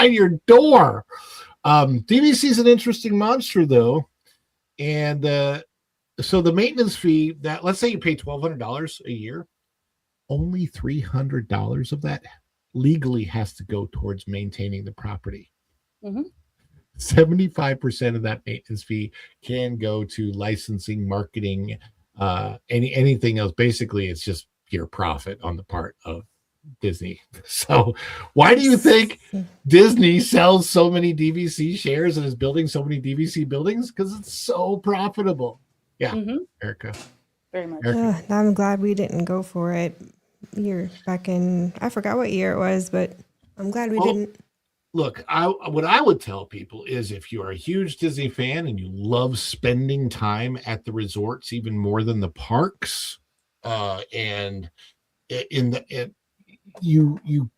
your door. DVC is an interesting monster, though. And so the maintenance fee, that let's say you pay $1,200 a year, only $300 of that legally has to go towards maintaining the property. 75% of that maintenance fee can go to licensing, marketing, anything else. Basically, it's just your profit on the part of Disney. So why do you think Disney sells so many DVC shares and is building so many DVC buildings? Because it's so profitable. Yeah, Erica. Very much. Erica. I'm glad we didn't go for it. Back in, I forgot what year it was, but I'm glad we didn't. Look, what I would tell people is if you're a huge Disney fan and you love spending time at the resorts even more than the parks, and you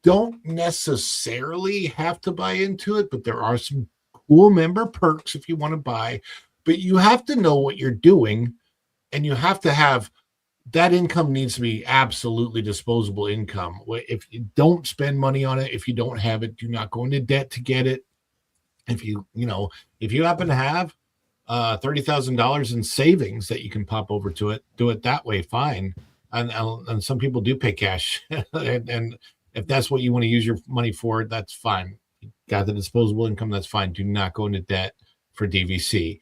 don't necessarily have to buy into it, but there are some cool member perks if you want to buy. But you have to know what you're doing, and you have to have that income needs to be absolutely disposable income. If you don't spend money on it, if you don't have it, do not go into debt to get it. If you happen to have $30,000 in savings that you can pop over to it, do it that way, fine. And some people do pay cash, and if that's what you want to use your money for, that's fine. You got the disposable income, that's fine. Do not go into debt for DVC.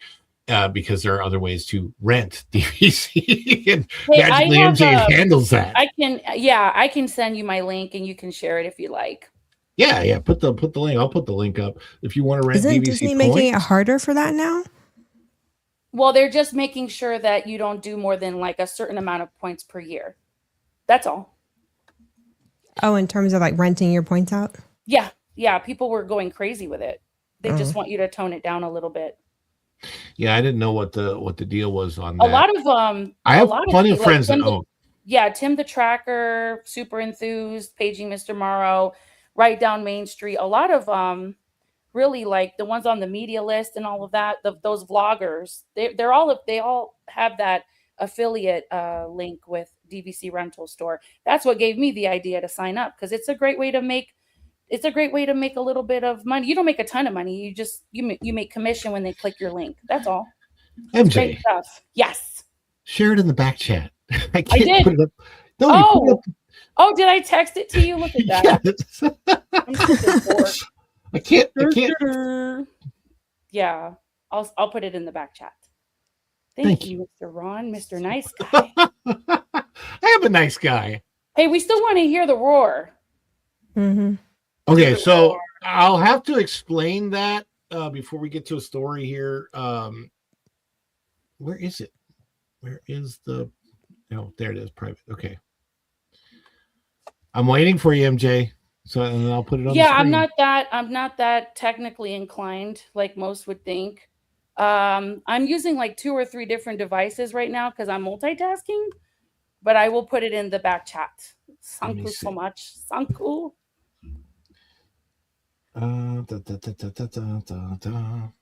Because there are other ways to rent DVC, and magically MJ handles that. I can send you my link, and you can share it if you like. Yeah. Put the link. I'll put the link up if you want to rent. Isn't DVC Disney points. making it harder for that now? Well, they're just making sure that you don't do more than like a certain amount of points per year. That's all. Oh, in terms of like renting your points out? Yeah. People were going crazy with it. They just want you to tone it down a little bit. Yeah, I didn't know what the deal was on that. A lot of I have plenty of friends that own. Yeah, Tim the Tracker, Super Enthused, Paging Mr. Morrow, Right Down Main Street. A lot of really like the ones on the media list and all of that. Those vloggers, they all have that affiliate link with DVC Rental Store. That's what gave me the idea to sign up, because it's a great way to make a little bit of money. You don't make a ton of money. You make commission when they click your link. That's all. MJ, great stuff. Yes. Share it in the back chat. I did. Put it up. No, you put it up. Oh, did I text it to you? Look at that. Yes. I'm such a I can't. Yeah, I'll put it in the back chat. Thank you, Mr. Ron, Mr. Nice Guy. I am a nice guy. Hey, we still want to hear the roar. Okay, so I'll have to explain that before we get to a story here. Where is it? Where is the? Oh, there it is. Private. Okay. I'm waiting for you, MJ. So and then I'll put it on. Yeah, the screen. I'm not that technically inclined like most would think. I'm using like 2 or 3 different devices right now because I'm multitasking. But I will put it in the back chat. Thank you so much. Sanku.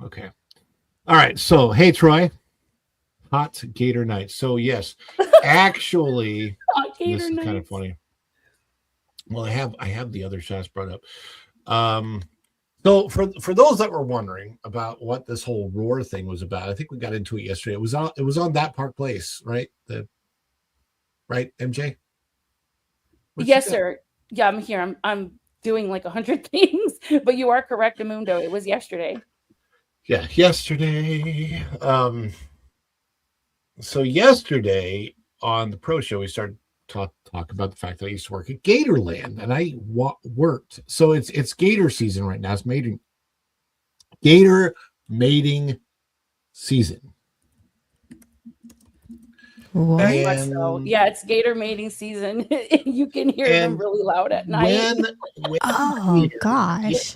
Okay. All right. So, hey, Troy. Hot Gator Night. So, yes, actually, this is kind of funny. Well, I have the other shots brought up. So for those that were wondering about what this whole roar thing was about, I think we got into it yesterday. It was on That Park Place, right? Right, MJ? Yes, sir. Yeah, I'm here. I'm doing like 100 things, but you are correct, Amundo. It was yesterday. Yeah, yesterday. So yesterday on the Pro Show, we started talk about the fact that I used to work at Gatorland, and I worked. So it's Gator season right now. It's Gator mating season. Yeah, it's Gator mating season. You can hear them really loud at night. Gosh.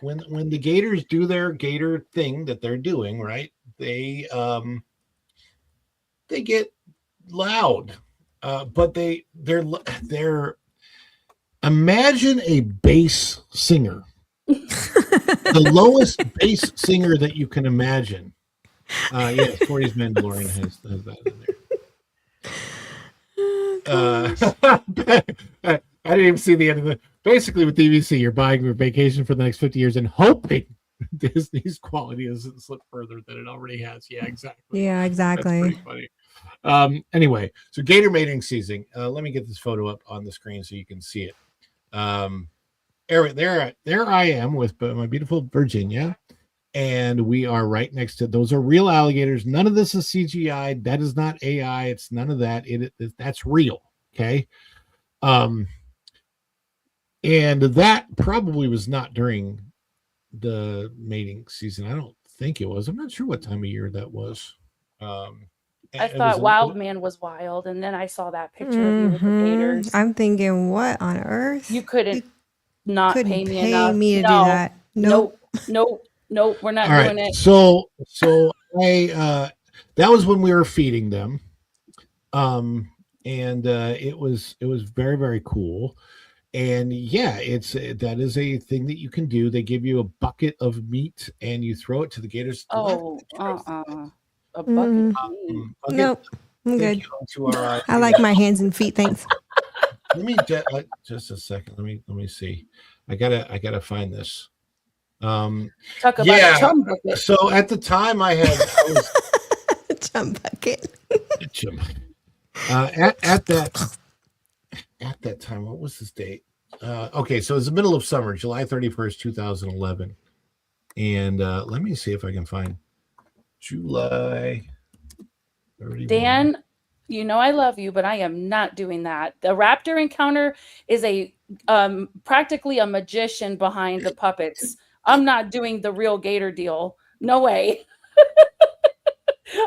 When the Gators do their Gator thing that they're doing, right? They get loud. But they're imagine a bass singer. The lowest bass singer that you can imagine. Yes, Corey's Mandalorian has that in there. I didn't even see the end of basically with DVC, you're buying your vacation for the next 50 years and hoping Disney's quality doesn't slip further than it already has. Yeah, exactly. Yeah, That's exactly. pretty funny. Anyway, so gator mating season. Let me get this photo up on the screen so you can see it. There I am with my beautiful Virginia, and we are right next to. Those are real alligators. None of this is CGI. That is not AI. It's none of that. That's real. Okay. And that probably was not during the mating season. I don't think it was. I'm not sure what time of year that was. I thought Wild Man was wild, and then I saw that picture of you with the gators. I'm thinking, what on earth? You couldn't not Couldn't pay me pay enough. me to do No, that. Nope. nope. We're not All doing right. it. So I that was when we were feeding them. And it was very, very cool. And yeah, that is a thing that you can do. They give you a bucket of meat and you throw it to the gators. Oh, a bucket. Mm, of meat. nope. I'm Thank good. you to our, I like my hands and feet. Thanks. let me just a second. Let me see. I gotta find this. Talk about yeah. a chum bucket. So at the time I was Chum bucket. At that time, what was this date? Okay, so it's the middle of summer, July 31st, 2011. And let me see if I can find July 31. Dan, you know I love you, but I am not doing that. The raptor encounter is a practically a magician behind the puppets. I'm not doing the real gator deal. No way.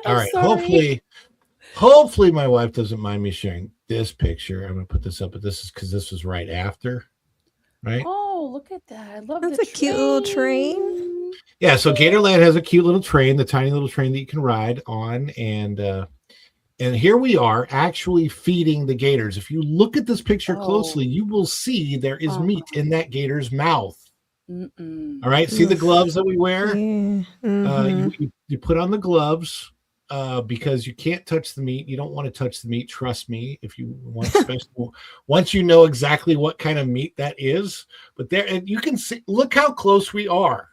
All right, sorry. hopefully my wife doesn't mind me sharing this picture. I'm going to put this up, but this is because this was right after, right? Oh, look at that. I love That's the a cute little train. Yeah, so Gatorland has a cute little train, the tiny little train that you can ride on, and here we are actually feeding the gators. If you look at this picture closely, you will see there is meat in that gator's mouth. All right, see the gloves that we wear? Yeah. You put on the gloves because you can't touch the meat. You don't want to touch the meat. Trust me, if you want special, once you know exactly what kind of meat that is. But there, and you can see. Look how close we are.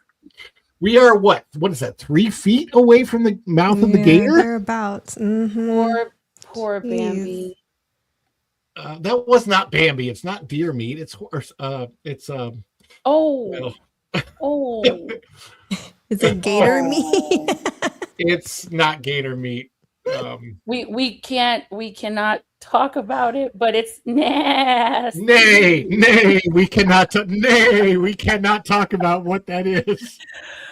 We are what is that? 3 feet away from the mouth of the gator. Thereabouts. Poor Bambi. That was not Bambi. It's not deer meat. It's horse. It's Oh. Is it gator meat? It's not gator meat. We cannot talk about it, but it's nasty. Nay, we cannot talk about what that is.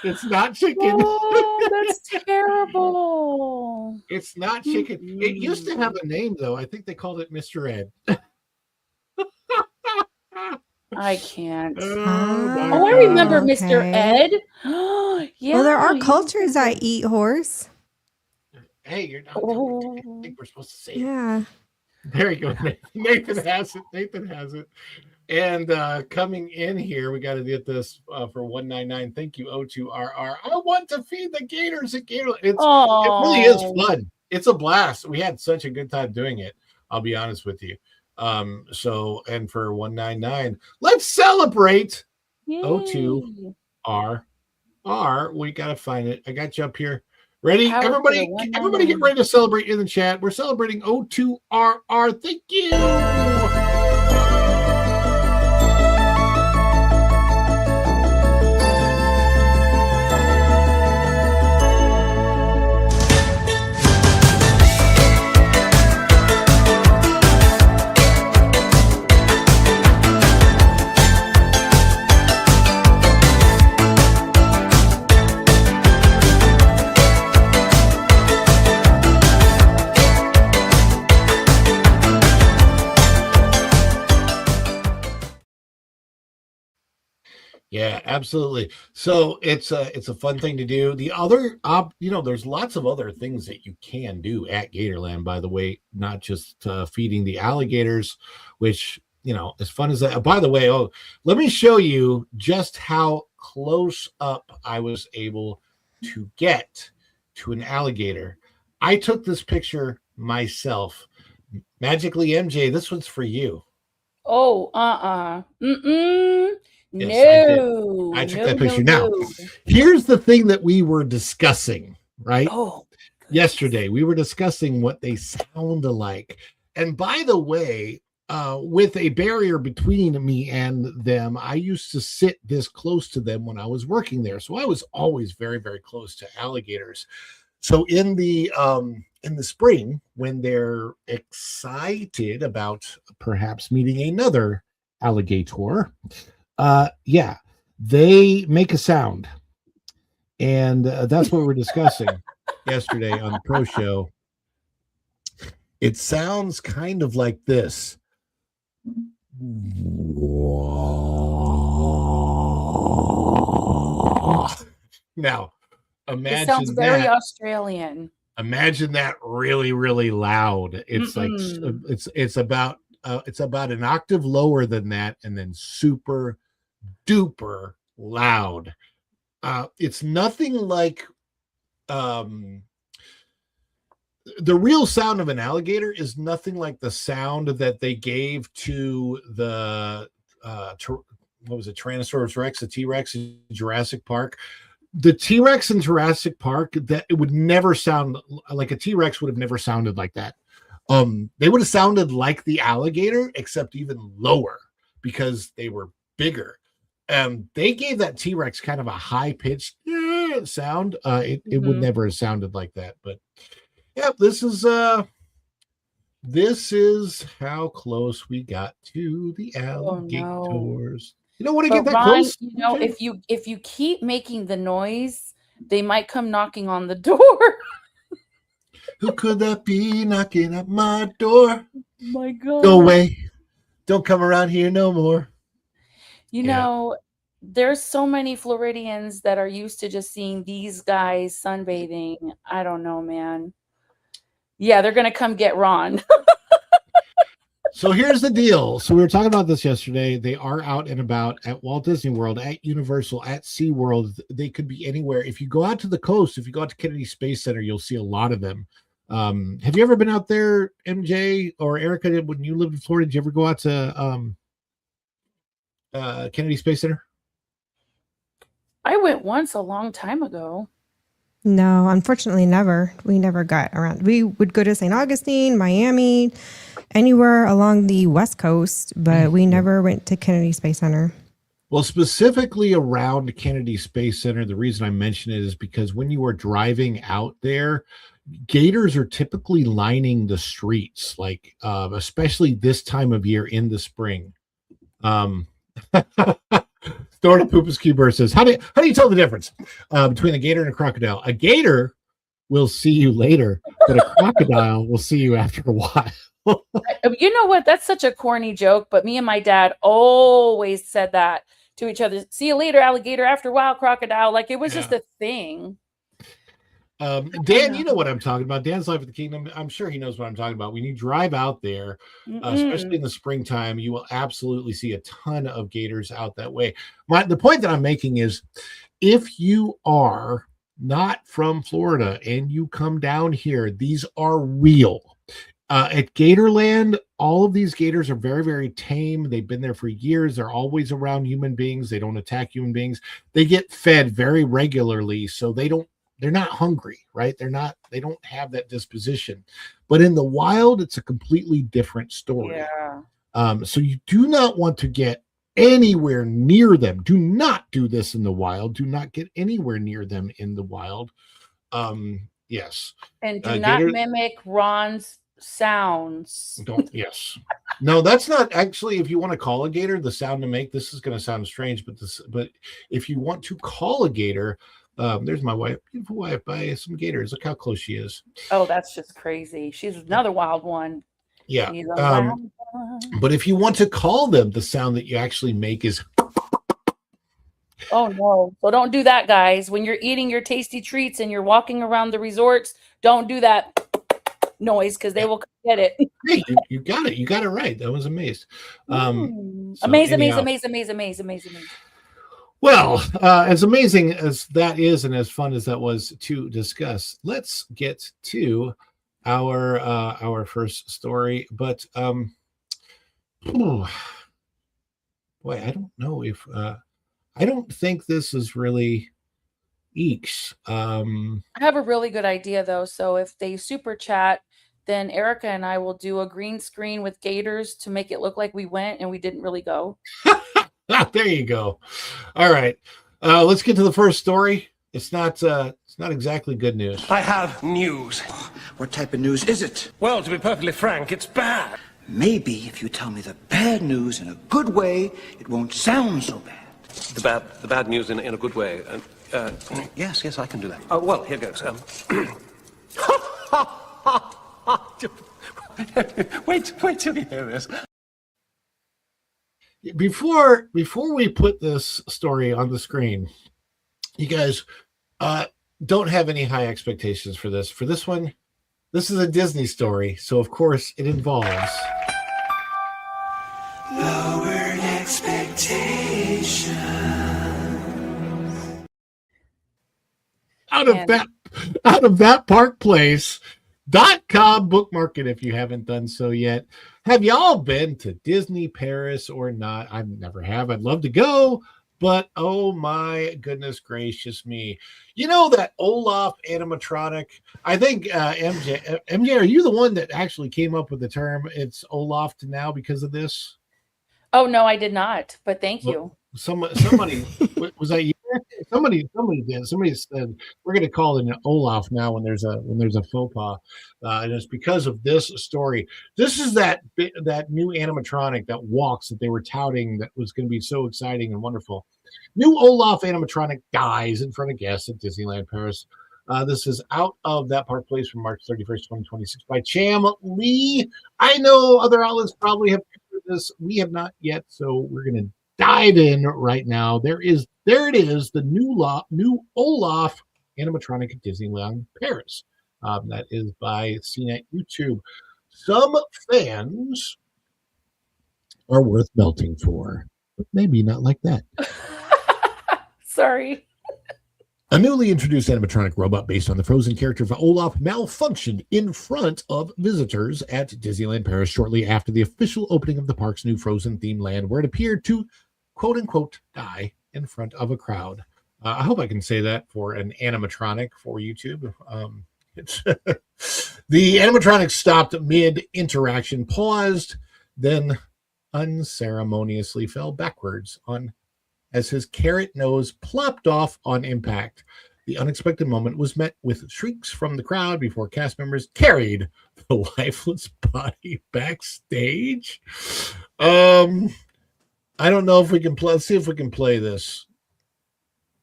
It's not chicken. Oh, that's terrible. It's not chicken. It used to have a name though. I think they called it Mr. Ed. I can't. Oh, I remember okay. Mr. Ed. Yeah. Well, there are cultures that eat horse. Hey, you're not. I think we're supposed to say it. Yeah. There you go. Nathan has it. And coming in here, we got to get this for $199. Thank you, O2RR. I want to feed the gators at Gatorland. It really is fun. It's a blast. We had such a good time doing it. I'll be honest with you. So, and for $199, let's celebrate. Yay. O2RR. We got to find it. I got you up here. Ready? Power Everybody get ready to celebrate in the chat. We're celebrating O2RR. Thank you. Yeah, absolutely. So it's a fun thing to do. The other, there's lots of other things that you can do at Gatorland, by the way, not just feeding the alligators, which, as fun as that. By the way, let me show you just how close up I was able to get to an alligator. I took this picture myself. Magically, MJ, this one's for you. Oh, mm-mm. Yes, I did. No, I took no, that no, picture. Now, no. here's the thing that we were discussing, right? Oh, goodness. Yesterday, we were discussing what they sound like. And by the way, with a barrier between me and them, I used to sit this close to them when I was working there. So I was always very, very close to alligators. So in the spring, when they're excited about perhaps meeting another alligator, yeah, they make a sound, and that's what we're discussing yesterday on the pro show. It sounds kind of like this. Now, It sounds imagine very that. Australian. Imagine that really, really loud. It's like Mm-mm. it's about an octave lower than that, and then super duper loud. It's nothing like um the real sound of an alligator is nothing like the sound that they gave to the what was it, Tyrannosaurus Rex, the T-Rex in Jurassic Park. The T-Rex in Jurassic Park, that it would never sound like a T-Rex would have never sounded like that. They would have sounded like the alligator, except even lower because they were bigger. They gave that T-Rex kind of a high-pitched sound. It would Mhm. never have sounded like that, but yeah, this is how close we got to the Oh no. alligators. You don't want to But get that Ron, close. if you keep making the noise, they might come knocking on the door. Who could that be knocking at my door? My God. Go away. Don't come around here no more. You Yeah. know, there's so many Floridians that are used to just seeing these guys sunbathing. I don't know, man. Yeah, they're gonna come get Ron. So here's the deal. So we were talking about this yesterday. They are out and about at Walt Disney World, at Universal, at SeaWorld. They could be anywhere. If you go out to the coast, if you go out to Kennedy Space Center, you'll see a lot of them. Have you ever been out there, MJ or Erica, when you lived in Florida? Did you ever go out to Kennedy Space Center? I went once a long time ago. No, unfortunately, never. We never got around. We would go to St. Augustine, Miami, anywhere along the West Coast, but we never went to Kennedy Space Center. Well, specifically around Kennedy Space Center, the reason I mention it is because when you are driving out there, gators are typically lining the streets, like especially this time of year in the spring. Florida Poopus Cuber says, how do you tell the difference between a gator and a crocodile? A gator will see you later, but a crocodile will see you after a while. You know what? That's such a corny joke, but me and my dad always said that to each other. See you later, alligator. After a while, crocodile. Like it was just a thing. Dan, you know what I'm talking about. Dan's Life at the Kingdom. I'm sure he knows what I'm talking about. When you drive out there, especially in the springtime, you will absolutely see a ton of gators out that way. The point that I'm making is if you are not from Florida and you come down here, these are real. At Gatorland, all of these gators are very, very tame. They've been there for years. They're always around human beings. They don't attack human beings. They get fed very regularly, so they're not hungry, right? They don't have that disposition. But in the wild, it's a completely different story. Yeah. So you do not want to get anywhere near them. Do not do this in the wild. Do not get anywhere near them in the wild. Yes. And do not mimic Ron's sounds. Yes. No, that's not actually, if you want to call a gator, the sound to make, this is going to sound strange, but if you want to call a gator, there's my wife, beautiful wife, by some gators. Look how close she is. Oh, that's just crazy. She's another wild one. Yeah. But if you want to call them, the sound that you actually make is. Oh no. So don't do that, guys. When you're eating your tasty treats and you're walking around the resorts, don't do that noise because they will get it. Hey, you got it. You got it right. That was amazing. Amazing. Well, as amazing as that is and as fun as that was to discuss, let's get to our first story. But Boy, I don't know if I don't think this is really Eeks. I have a really good idea though. So if they super chat, then Erica and I will do a green screen with gators to make it look like we went and we didn't really go. There you go. All right. Let's get to the first story. It's not exactly good news. I have news. What type of news is it? Well, to be perfectly frank, it's bad. Maybe if you tell me the bad news in a good way, it won't sound so bad. The bad news in a good way. Yes, I can do that. Oh, well, here goes. Wait till you hear this. Before we put this story on the screen, you guys don't have any high expectations for this. For this one, this is a Disney story, so of course it involves Lowered expectations. out of that Park Place.com, bookmark it if you haven't done so yet. Have y'all been to Disney Paris or not? I never have. I'd love to go, but oh my goodness gracious me. You know that Olaf animatronic? I think MJ, are you the one that actually came up with the term it's Olaf to now because of this? Oh no, I did not, but thank you. Somebody was that you? Somebody did. Somebody said we're going to call it an Olaf now when there's a faux pas, and it's because of this story. This is that new animatronic that walks that they were touting that was going to be so exciting and wonderful. New Olaf animatronic dies in front of guests at Disneyland Paris. This is out of that Park Place from March 31st, 2026 by Cham Lee. I know other outlets probably have covered this. We have not yet, so we're going to dive in right now. There it is, the new Olaf animatronic at Disneyland Paris. That is by CNET YouTube. Some fans are worth melting for, but maybe not like that. Sorry. A newly introduced animatronic robot based on the Frozen character of Olaf malfunctioned in front of visitors at Disneyland Paris shortly after the official opening of the park's new Frozen themed land, where it appeared to quote unquote die in front of a crowd. I hope I can say that for an animatronic for YouTube. The animatronic stopped mid-interaction, paused, then unceremoniously fell backwards as his carrot nose plopped off on impact. The unexpected moment was met with shrieks from the crowd before cast members carried the lifeless body backstage. I don't know if we can play. Let's see if we can play this.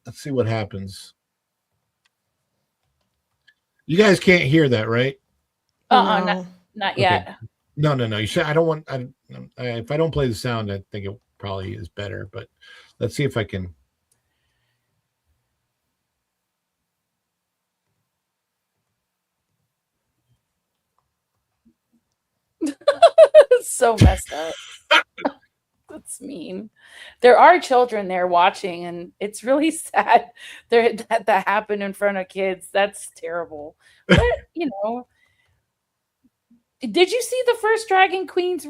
Let's see what happens. You guys can't hear that, right? No. Not yet. Okay. No. You should. I don't want. If I don't play the sound, I think it probably is better. But let's see if I can. So messed up. That's mean. There are children there watching, and it's really sad that happened in front of kids. That's terrible. But did you see the first Dragon Queens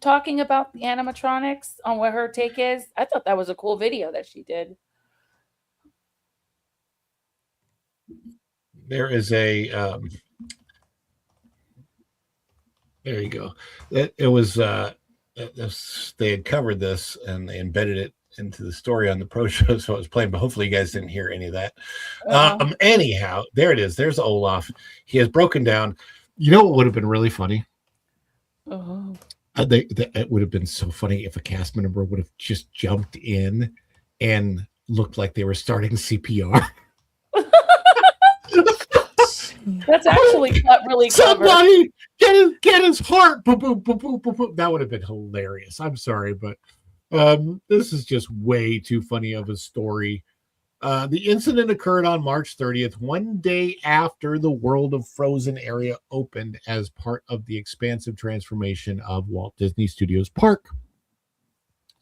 talking about the animatronics on what her take is? I thought that was a cool video that she did. There is a. There you go. It was. They had covered this and they embedded it into the story on the pro show, so I was playing, but hopefully you guys didn't hear any of that. Anyhow, there it is. There's Olaf. He has broken down. You know what would have been really funny? It would have been so funny if a cast member would have just jumped in and looked like they were starting CPR. That's actually not really clever. Somebody get his heart. Boom, boom, boom, boom, boom, boom. That would have been hilarious. I'm sorry, but this is just way too funny of a story. The incident occurred on March 30th, one day after the World of Frozen area opened as part of the expansive transformation of Walt Disney Studios Park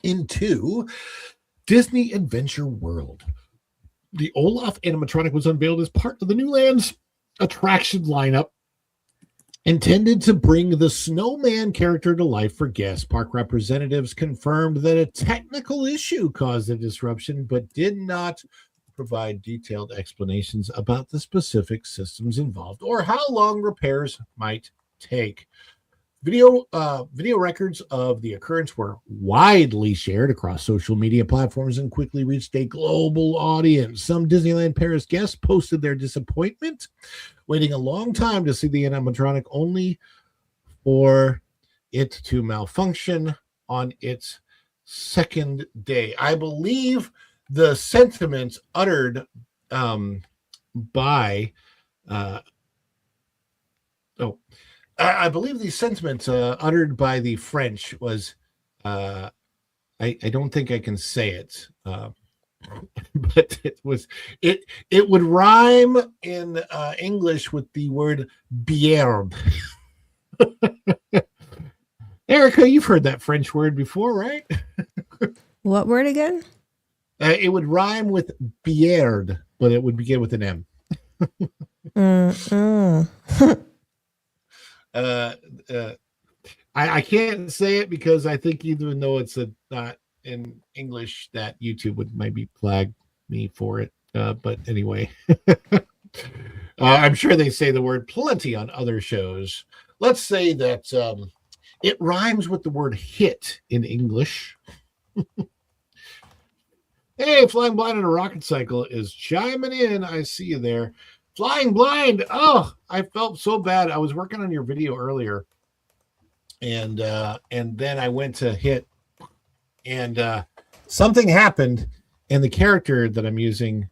into Disney Adventure World. The Olaf animatronic was unveiled as part of the new land's attraction lineup Intended to bring the snowman character to life for guests, park representatives confirmed that a technical issue caused the disruption, but did not provide detailed explanations about the specific systems involved or how long repairs might take. Video records of the occurrence were widely shared across social media platforms and quickly reached a global audience. Some Disneyland Paris guests posted their disappointment, waiting a long time to see the animatronic, only for it to malfunction on its second day. I believe the sentiments uttered by I believe the sentiments uttered by the French was I don't think I can say it, but it would rhyme in English with the word bière. Erica, you've heard that French word before, right? What word again? It would rhyme with bière, but it would begin with an M. I can't say it because I think even though it's not in English, that YouTube would maybe flag me for it. But anyway, I'm sure they say the word plenty on other shows. Let's say that it rhymes with the word hit in English. Hey, Flying Blind on a Rocket Cycle is chiming in. I see you there. Flying Blind. Oh, I felt so bad. I was working on your video earlier, and then I went to hit, and something happened, and the character that I'm using,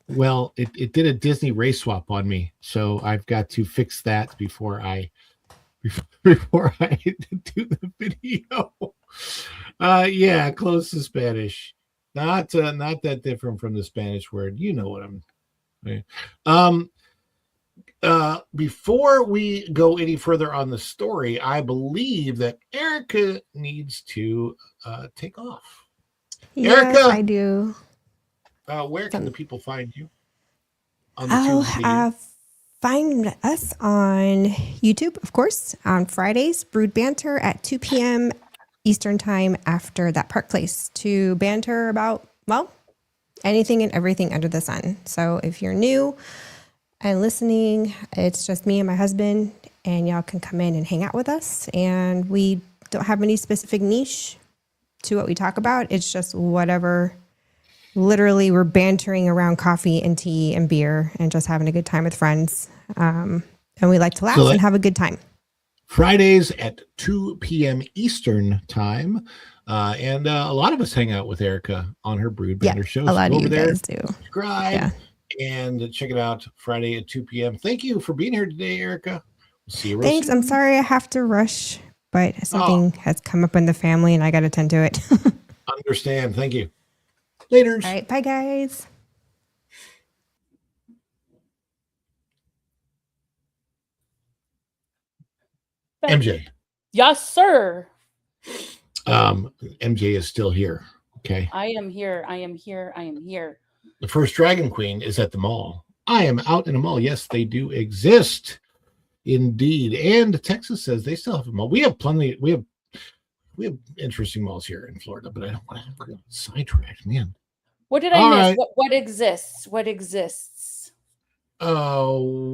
well, it did a Disney race swap on me, so I've got to fix that before I do the video. Yeah, close to Spanish. Not that different from the Spanish word. You know what I'm saying. Before we go any further on the story, I believe that Erica needs to take off. Yes, Erica, I do. Where can the people find you? On the Find us on YouTube, of course, on Fridays, Brood Banter at 2 p.m. Eastern Time after that Park Place to banter about, well, anything and everything under the sun. So if you're new and listening, it's just me and my husband, and y'all can come in and hang out with us. And we don't have any specific niche to what we talk about. It's just whatever. Literally, we're bantering around coffee and tea and beer and just having a good time with friends. And we like to laugh and have a good time. Fridays at 2 p.m. Eastern Time. And a lot of us hang out with Erica on her Brood Banter show. A lot of you guys do. Subscribe and check it out Friday at 2 p.m. Thank you for being here today, Erica. We'll see you real Thanks. soon. I'm sorry I have to rush, but something has come up in the family and I got to tend to it. Understand. Thank you. Later. All right. Bye, guys. MJ. Yes, sir. MJ is still here. Okay. I am here. I am here. I am here. The first Dragon Queen is at the mall. I am out in a mall. Yes, they do exist. Indeed. And Texas says they still have a mall. We have plenty. We have interesting malls here in Florida, but I don't want to get sidetracked, man. What did I miss? Right. What exists? What exists? Malls.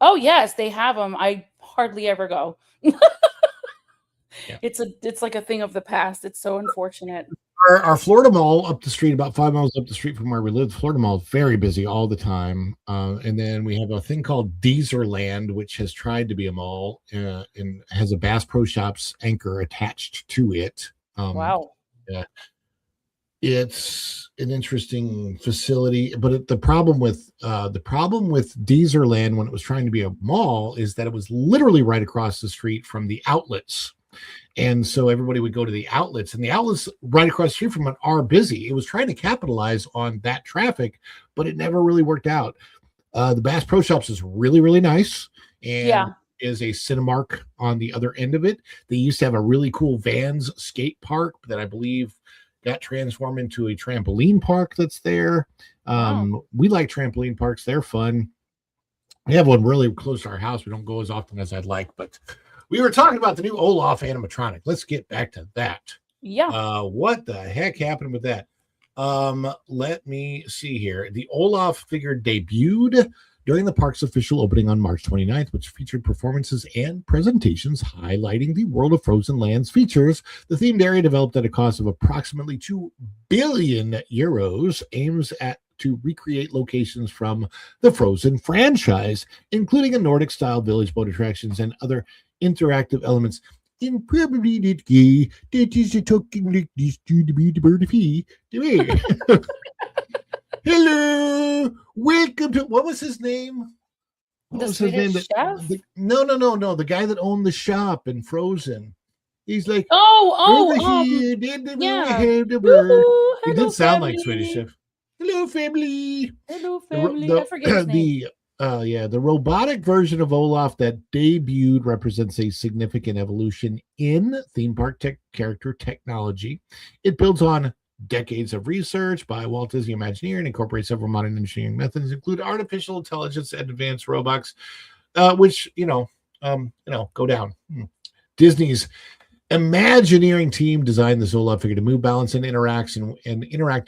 Oh yes, they have them. I hardly ever go. Yeah. It's like a thing of the past. It's so unfortunate. Our Florida mall up the street, about 5 miles up the street from where we live, Florida mall is very busy all the time. And then we have a thing called Deezerland, which has tried to be a mall and has a Bass Pro Shops anchor attached to it. Wow. Yeah. It's an interesting facility, but the problem with Deezerland when it was trying to be a mall is that it was literally right across the street from the outlets. And so everybody would go to the outlets, and the outlets right across the street from it are busy. It was trying to capitalize on that traffic, but it never really worked out. The Bass Pro Shops is really, really nice. And is a Cinemark on the other end of it. They used to have a really cool Vans skate park that I believe got transformed into a trampoline park that's there. Wow. We like trampoline parks. They're fun. We have one really close to our house. We don't go as often as I'd like, but we were talking about the new Olaf animatronic. Let's get back to that. Yeah. What the heck happened with that? Let me see here. The Olaf figure debuted during the park's official opening on March 29th, which featured performances and presentations highlighting the World of Frozen Lands features. The themed area, developed at a cost of approximately 2 billion euros, aims at to recreate locations from the Frozen franchise, including a Nordic-style village, boat attractions, and other interactive elements. And probably that guy that is talking like this to be the bird of he. Hello, welcome to, what was his name? What The was his name? Swedish chef? No. The guy that owned the shop in Frozen. He's like, Oh, over here, yeah. the bird. Woohoo, He hello, did sound like family. Swedish chef. Hello, family. Hello, family. I forget his name. The robotic version of Olaf that debuted represents a significant evolution in theme park character technology. It builds on decades of research by Walt Disney Imagineering and incorporates several modern engineering methods, including artificial intelligence and advanced robots, which go down. Disney's Imagineering team designed this Olaf figure to move, balance, and interact in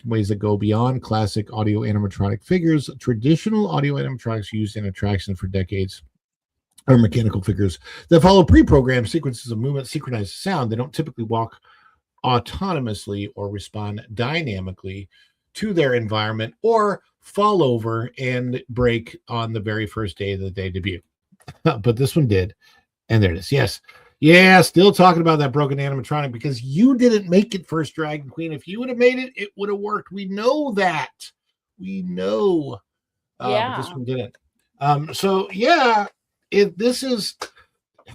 ways that go beyond classic audio animatronic figures. Traditional audio animatronics used in attractions for decades are mechanical figures that follow pre-programmed sequences of movement, synchronized sound. They don't typically walk autonomously or respond dynamically to their environment or fall over and break on the very first day that they debut. But this one did, and there it is. Yes. Yeah, still talking about that broken animatronic because you didn't make it first, Dragon Queen. If you would have made it, it would have worked. We know that. We know. But this one didn't. So yeah, this is.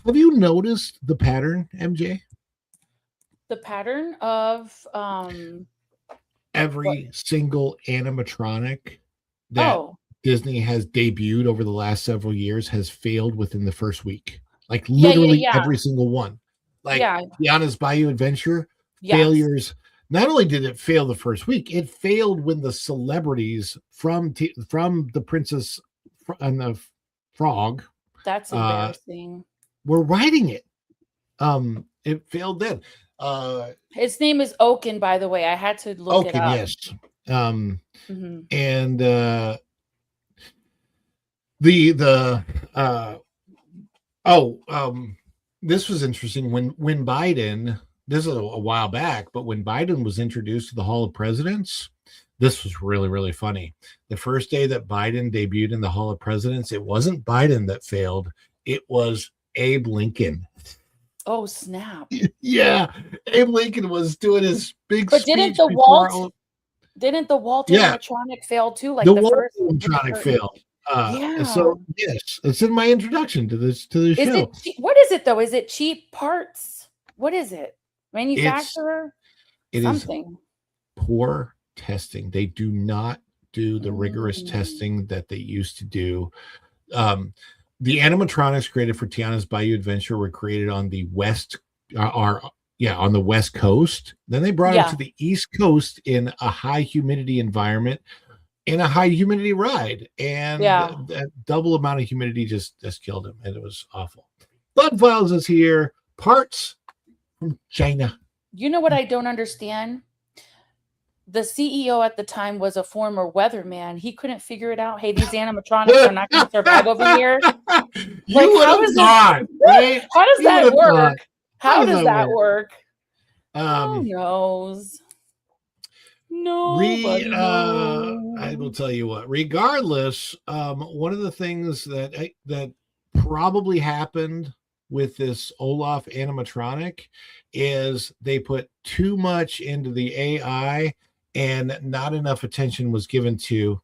Have you noticed the pattern, MJ? The pattern of every single animatronic that Disney has debuted over the last several years has failed within the first week. Like literally every single one. Like Tiana's Bayou Adventure, failures. Not only did it fail the first week, it failed when the celebrities from the Princess and the Frog. That's embarrassing. Were writing it. It failed then. His name is Oaken, by the way. I had to look it up. Yes. And this was interesting when Biden, this is a while back, but when Biden was introduced to the Hall of Presidents, this was really, really funny. The first day that Biden debuted in the Hall of Presidents, it wasn't Biden that failed. It was Abe Lincoln. Oh, snap. Yeah. Abe Lincoln was doing his big but speech. Didn't the Walt animatronic fail too? Like the Walt first animatronic failed. So yes, it's in my introduction to the show. What is it though? Is it cheap parts? What is it? Manufacturer? It something. Is poor testing. They do not do the rigorous testing that they used to do. The animatronics created for Tiana's Bayou Adventure were created on the on the West Coast. Then they brought it to the East Coast in a high humidity environment, in a high humidity ride, and that double amount of humidity just killed him, and it was awful. Bud Files is here. Parts from China. You know what I don't understand? The CEO at the time was a former weatherman. He couldn't figure it out. Hey, these animatronics are not going to survive over here. How does that work? How does that work? Who knows? Nobody knows. I will tell you what. Regardless, one of the things that probably happened with this Olaf animatronic is they put too much into the AI and not enough attention was given to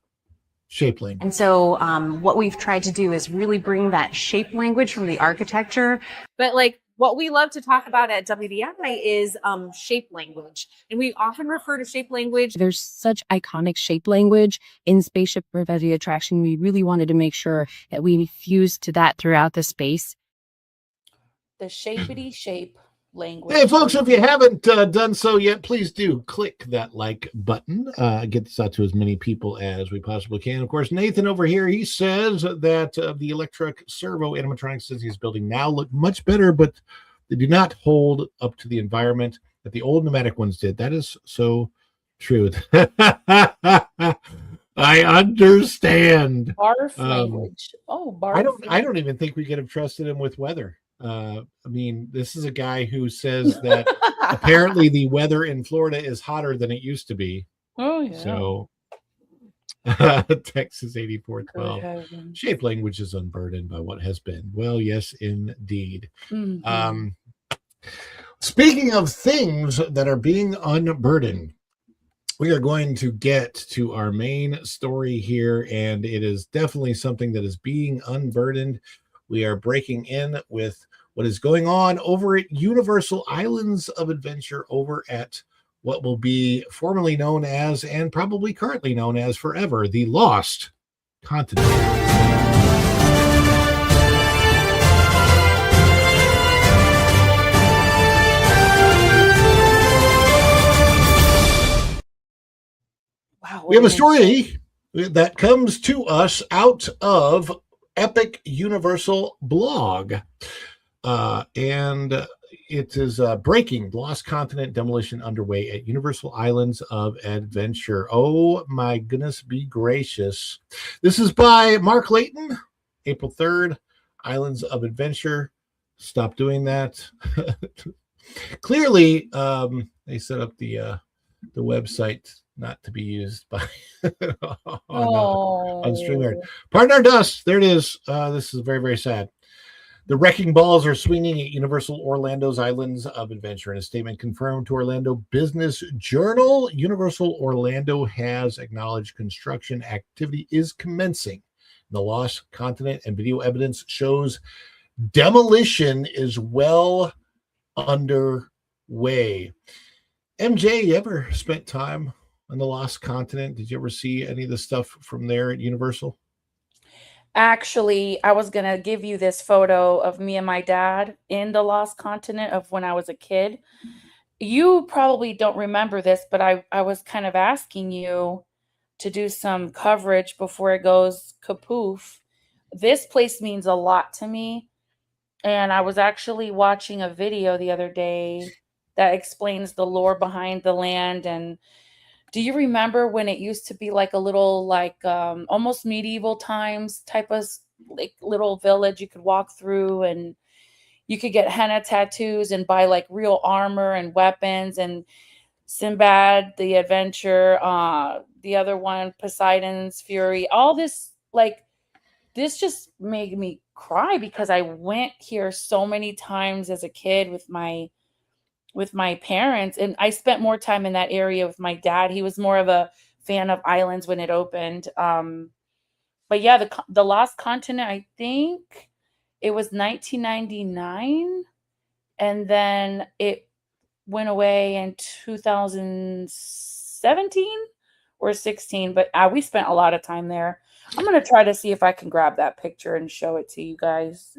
shape language. And so what we've tried to do is really bring that shape language from the architecture. But like what we love to talk about at WDI is shape language. And we often refer to shape language. There's such iconic shape language in Spaceship Reverie Attraction. We really wanted to make sure that we fused to that throughout the space. The shapity shape language. Hey, folks, if you haven't done so yet, please do click that like button. Get this out to as many people as we possibly can. Of course, Nathan over here, he says that the electric servo animatronics since he's building now look much better, but they do not hold up to the environment that the old pneumatic ones did. That is so true. I understand. Barf language. Oh, barf. I don't even think we could have trusted him with weather. I mean, this is a guy who says that apparently the weather in Florida is hotter than it used to be. Oh yeah. So Texas 8412. Shape language is unburdened by what has been. Well, yes, indeed. Mhm. Speaking of things that are being unburdened, we are going to get to our main story here, and it is definitely something that is being unburdened. We are breaking in with what is going on over at Universal Islands of Adventure over at what will be formerly known as, and probably currently known as forever, the Lost Continent. Wow. We have a story that comes to us out of Epic Universal blog. And it is breaking Lost Continent demolition underway at Universal Islands of Adventure. Oh my goodness, be gracious. This is by Mark Layton, April 3rd, Islands of Adventure. Stop doing that. Clearly, they set up the website not to be used by on StreamYard. Pardon our dust. There it is. This is very, very sad. The wrecking balls are swinging at Universal Orlando's Islands of Adventure. In a statement confirmed to Orlando Business Journal, Universal Orlando has acknowledged construction activity is commencing. The Lost Continent and video evidence shows demolition is well underway. MJ, you ever spent time on the Lost Continent? Did you ever see any of the stuff from there at Universal? Actually, I was gonna give you this photo of me and my dad in the Lost Continent of when I was a kid. You probably don't remember this, but I was kind of asking you to do some coverage before it goes kapoof. This place means a lot to me. And I was actually watching a video the other day that explains the lore behind the land. And do you remember when it used to be like a little, like almost medieval times type of like little village you could walk through, and you could get henna tattoos and buy like real armor and weapons, and Sinbad the Adventure, the other one, Poseidon's Fury, all this, like, this just made me cry because I went here so many times as a kid with my parents, and I spent more time in that area with my dad. He was more of a fan of islands when it opened. But yeah, the Lost Continent, I think it was 1999, and then it went away in 2017 or 16. But we spent a lot of time there. I'm gonna try to see if I can grab that picture and show it to you guys.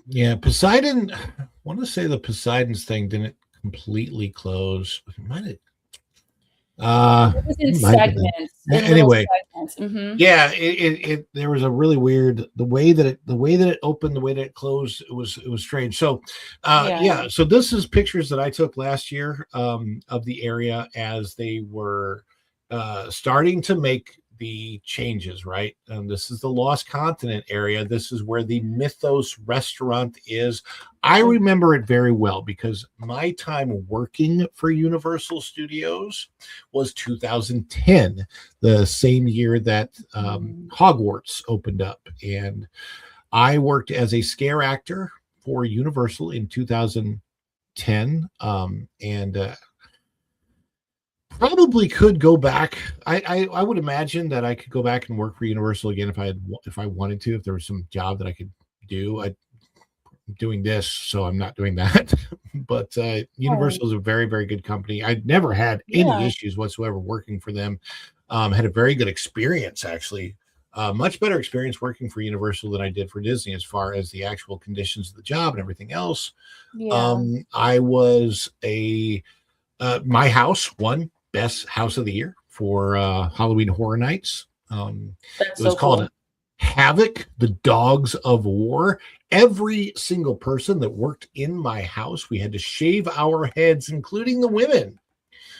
Yeah, Poseidon. I want to say the Poseidon's thing didn't completely close. It might have. It was in segments. Anyway, Segments. Mm-hmm. yeah, it there was a really weird the way that it opened, the way that it closed. It was strange. So, yeah. So this is pictures that I took last year of the area as they were starting to make the changes, right? And this is the Lost Continent area. This is where the Mythos restaurant is. I remember it very well because my time working for Universal Studios was 2010, the same year that Hogwarts opened up. And I worked as a scare actor for Universal in 2010. And probably could go back. I would imagine that I could go back and work for Universal again if I wanted to, if there was some job that I could do. I'm doing this, so I'm not doing that. But Universal is a very, very good company. I never had any issues whatsoever working for them. Had a very good experience actually much better experience working for Universal than I did for Disney as far as the actual conditions of the job and everything else. Yeah. I was my house won best house of the year for Halloween Horror Nights. That's It was so called cool. Havoc, the Dogs of War. Every single person that worked in my house, we had to shave our heads, including the women.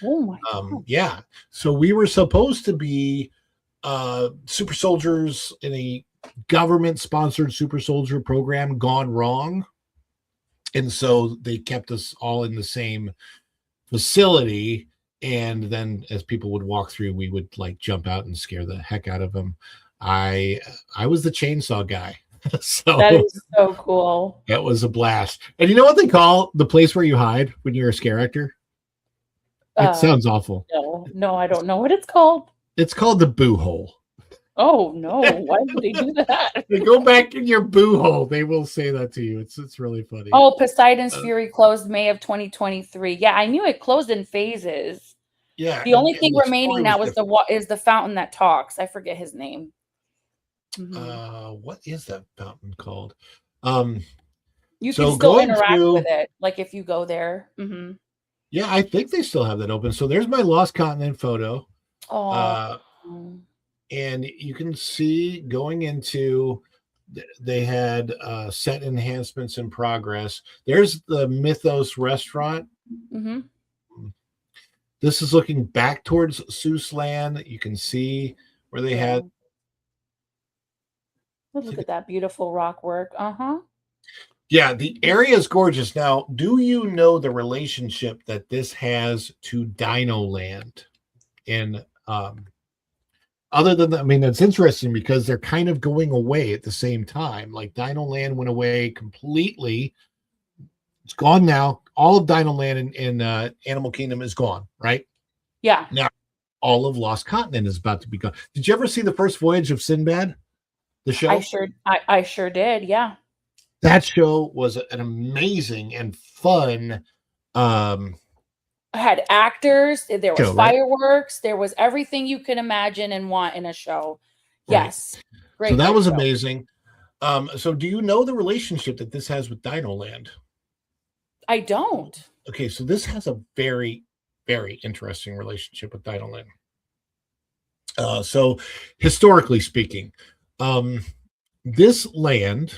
Oh my God. Yeah. So we were supposed to be super soldiers in a government-sponsored super soldier program gone wrong. And so they kept us all in the same facility. And then as people would walk through, we would like jump out and scare the heck out of them. I was the chainsaw guy. So That is so cool. that was a blast. And you know what they call the place where you hide when you're a scare actor? It sounds awful. No, I don't know what it's called. It's called the boo hole. Oh no, why would they do that? They go back in your boo hole. They will say that to you. It's really funny. Oh, Poseidon's Fury closed May of 2023. Yeah, I knew it closed in phases. Yeah. The only thing the remaining story now was is the fountain that talks. I forget his name. Mhm. what is that fountain called? You so can still going interact through- with it, like if you go there. Yeah, I think they still have that open. So there's my Lost Continent photo. Oh, And you can see going into they had set enhancements in progress. There's the Mythos restaurant. mm-hmm. This is looking back towards Seuss Land. You can see where they had Look at that beautiful rock work. Yeah, the area is gorgeous. Now, do you know the relationship that this has to Dino Land? And other than that, I mean, it's interesting because they're kind of going away at the same time. Like Dino Land went away completely. It's gone now. All of Dino Land in Animal Kingdom is gone, right? Yeah. Now, all of Lost Continent is about to be gone. Did you ever see the first voyage of Sinbad? The show? I sure did. Yeah. That show was an amazing and fun I had actors, there was show, right? fireworks, there was everything you can imagine and want in a show. Right. Yes. So that was show. amazing. So do you know the relationship that this has with Dino Land? I don't. Okay, so this has a very, very interesting relationship with Dino Land. So historically speaking, this land,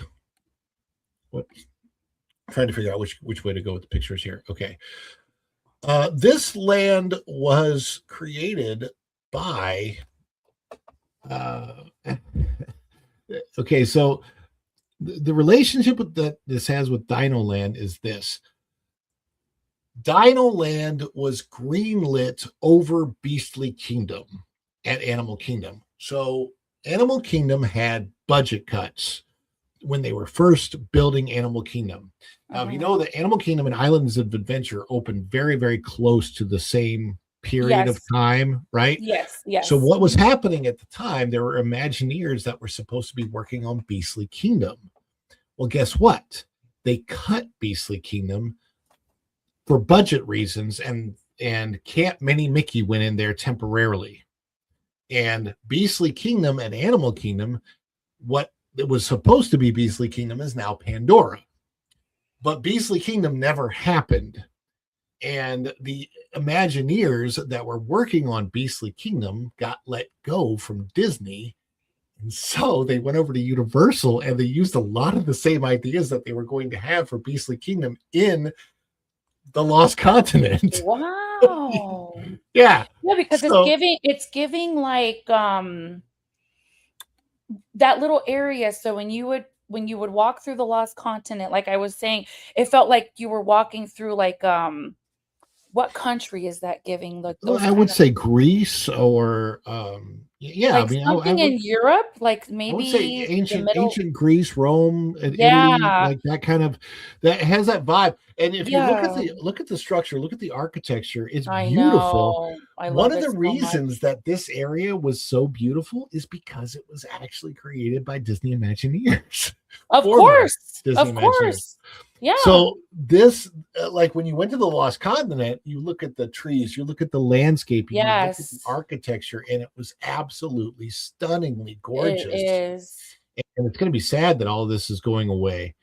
I'm trying to figure out which way to go with the pictures here. Okay. This land was created by okay, so the relationship that this has with Dino Land is this. Dino Land was greenlit over Beastly Kingdom at Animal Kingdom. So Animal Kingdom had budget cuts when they were first building Animal Kingdom. Now, you know that Animal Kingdom and Islands of Adventure opened very, very close to the same period of time, right? Yes, yes. So what was happening at the time, there were Imagineers that were supposed to be working on Beastly Kingdom. Well, guess what? They cut Beastly Kingdom for budget reasons, and Camp Minnie Mickey went in there temporarily. And Beastly Kingdom and Animal Kingdom, what it was supposed to be Beastly Kingdom is now Pandora. But Beastly Kingdom never happened. And the Imagineers that were working on Beastly Kingdom got let go from Disney. And so they went over to Universal and they used a lot of the same ideas that they were going to have for Beastly Kingdom in the Lost Continent. Wow. Yeah. Yeah, because it's giving like that little area. So when you would walk through the Lost Continent, like I was saying, it felt like you were walking through like what country is that giving? Like Well, I would say Greece or yeah, like something in Europe, like maybe I would say the middle. ancient Greece, Rome, and Yeah. Italy, like that kind of that has that vibe. And if you Yeah. look at the structure, look at the architecture, it's I beautiful. know. I love One of it the so reasons much. that this area was so beautiful is because it was actually created by Disney Imagineers. Of former course. Disney Of Imagineers. course. Yeah. So this, like when you went to the Lost Continent, you look at the trees, you look at the landscaping, you look at the Yes. architecture, and it was absolutely stunningly It gorgeous. is. And it's going to be sad that all of this is going away.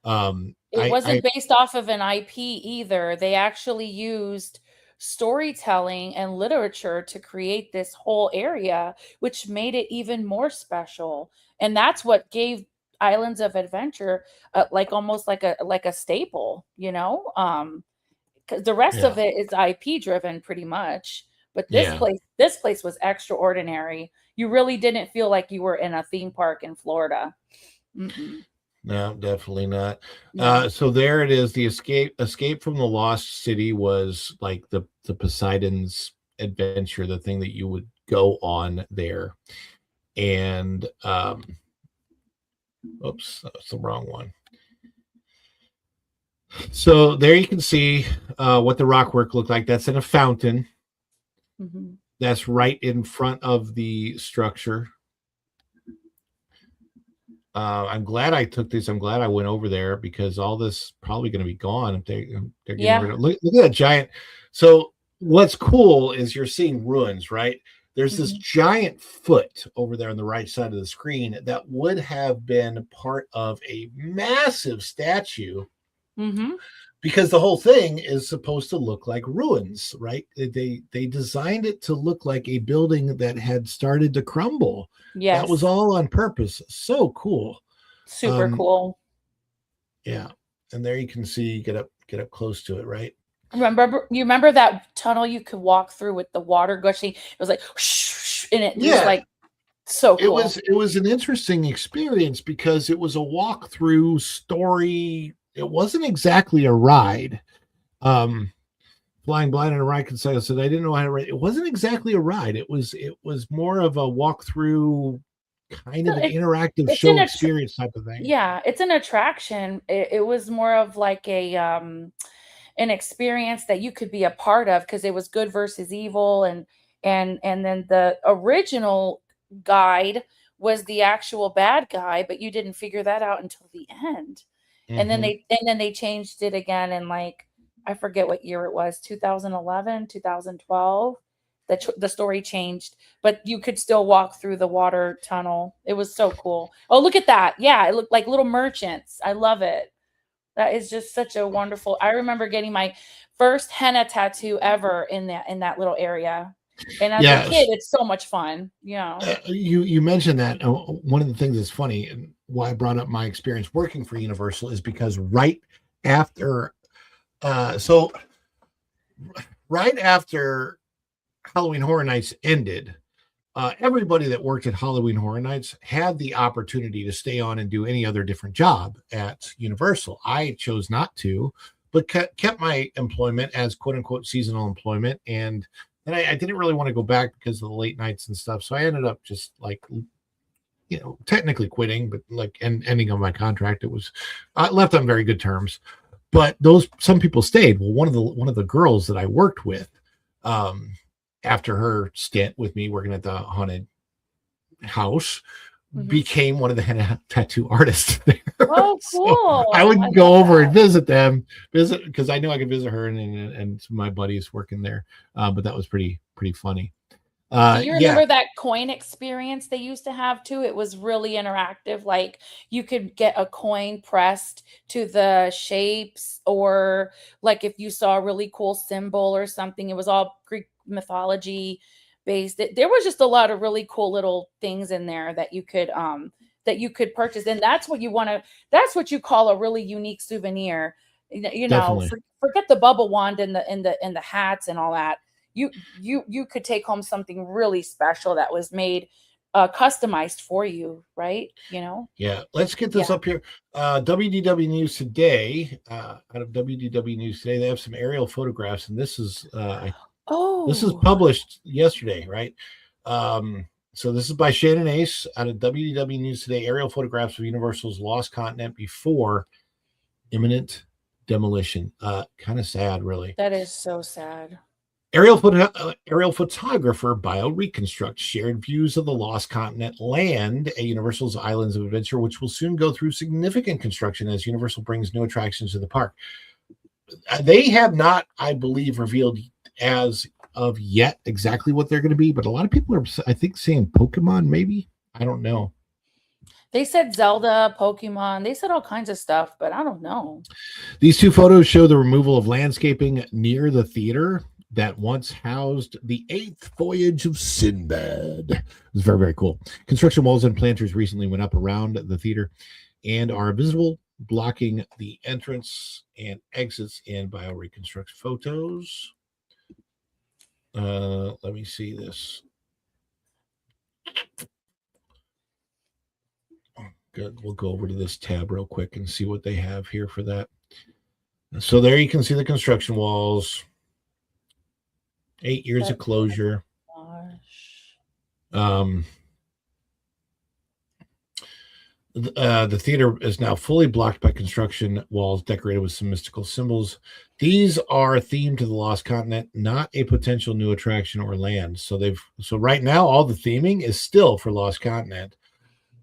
It I wasn't based off of an IP either. They actually used storytelling and literature to create this whole area, which made it even more special. And that's what gave Islands of Adventure like almost like a staple, you know? 'Cause the rest yeah, of it is IP driven pretty much. But yeah, this place was extraordinary. You really didn't feel like you were in a theme park in Florida. Mm-mm. no, definitely not. No. So there it is. The escape from the lost city was like the Poseidon's adventure, the thing that you would go on there. And oops, that's the wrong one. So there you can see what the rock work looked like. That's in a fountain. Mhm. That's right in front of the structure. I'm glad I took this. I'm glad I went over there because all this probably going to be gone if they're getting rid Yeah. of. Look at that giant. So what's cool is you're seeing ruins, right? There's this Mhm. giant foot over there on the right side of the screen that would have been part of a massive statue Mhm. because the whole thing is supposed to look like ruins, right? They designed it to look like a building that had started to crumble. That was Yes. all on purpose. So cool. Super Um, cool. yeah, and there you can see get up close to it, right? You remember that tunnel you could walk through with the water gushing? It was like whoosh, and it just Yeah, like so cool. it was an interesting experience because it was a walkthrough story. It wasn't exactly a ride. Um, Flying Blind and a Ride Consider said I didn't know how to ride. It wasn't exactly a ride. It was more of a walkthrough, kind of an It, interactive it's an show attra- experience type of thing. yeah, it's an attraction. It was more of like a an experience that you could be a part of because it was good versus evil and then the original guide was the actual bad guy, but you didn't figure that out until the end. Hmm. And then they changed it again in like I forget what year it was, 2011, 2012. The story changed, but you could still walk through the water tunnel. It was so cool. Oh, look at that. Yeah, it looked like little merchants. I love it. That is just such a wonderful. I remember getting my first henna tattoo ever in that little area. And as a kid, Yes, it's so much fun. Yeah. you mentioned that. One of the things that's funny and why I brought up my experience working for Universal is because after, so right after Halloween Horror Nights ended, everybody that worked at Halloween Horror Nights had the opportunity to stay on and do any other different job at Universal. I chose not to, but kept my employment as quote unquote seasonal employment. And then I didn't really want to go back because of the late nights and stuff. So I ended up just like, technically quitting, but like ending on my contract. It was left on very good terms. But some people stayed. Well, one of the girls that I worked with, um, after her stint with me working at the haunted house, Mhm. became one of the henna tattoo artists there. Oh, So I cool. I would go love over and that. visit because I knew I could visit her and some of my buddies working there. But that was pretty funny. Do you Yeah, remember that coin experience they used to have too? It was really interactive. Like you could get a coin pressed to the shapes, or like if you saw a really cool symbol or something, it was all Greek mythology based. There was just a lot of really cool little things in there that you could purchase. And that's what you want to that's what you call a really unique souvenir. definitely. Forget the bubble wand and the hats and all that. You could take home something really special that was made customized for you, right? Yeah, let's get this Yeah. up here. WDW News Today, out of WDW News Today, they have some aerial photographs, and this is Oh, published yesterday, right? So this is by Shannon Ace out of WDW News Today. Aerial photographs of Universal's Lost Continent before imminent demolition. Kind of sad, really. that is so sad. Aerial photographer BioReconstruct shared views of the lost continent land at Universal's Islands of Adventure, which will soon go through significant construction as Universal brings new attractions to the park. They have not, I believe, revealed as of yet exactly what they're going to be, but a lot of people are, I think, saying Pokemon, maybe. I don't know. They said Zelda, Pokemon. They said all kinds of stuff, but I don't know. These two photos show the removal of landscaping near the theater that once housed the 8th voyage of Sinbad. It was very, very cool. Construction walls and planters recently went up around the theater and are visible, blocking the entrance and exits in BioReconstruct photos. Let me see this. Good. We'll go over to this tab real quick and see what they have here for that. So there you can see the construction walls. 8 years of closure. Gosh. The theater is now fully blocked by construction walls decorated with some mystical symbols. These are themed to the Lost Continent, not a potential new attraction or land. So right now all the theming is still for Lost Continent.